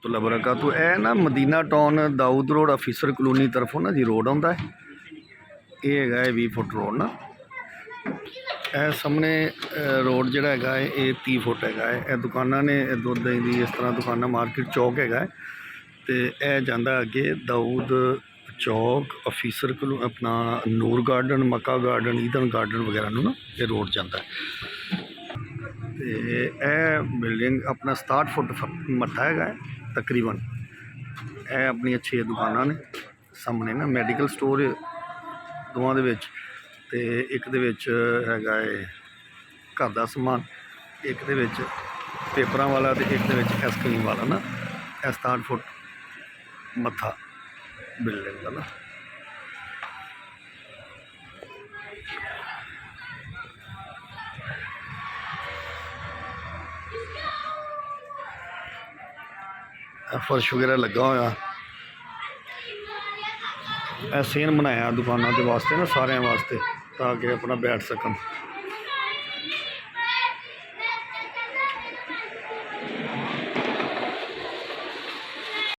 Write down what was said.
तो लबरका तो यह ना Madina town Daud road officer colony तरफों ना जी रोड आता है। ये है 20 फुट रोड ना। यह सामने रोड जोड़ा है ये 30 फुट है। यह दुकाना ने दुध दही दी इस तरह दुकाना मार्केट चौक है। तो यह जाता अगे दाऊद चौक ऑफिसर कलो अपना नूर गार्डन मक्का गार्डन ईदन गार्डन वगैरह ना ये रोड जाता है। तो यह बिल्डिंग अपना 67 फुट मत्था है तकरीबन। यह अपनी 6 दुकाना ने सामने ना मैडिकल स्टोर दोवां दे विच ते एक दे विच हैगा है घर का समान, एक दे विच पेपरां वाला ते एक दे विच आइसक्रीम वाला ना। 67 फुट मत्था बिल्डिंग का ना। फर्श वगैरह लगा होया सीन बनाया दुकानों के वास्ते ना सारे वास्ते ताकि अपना बैठ सकन।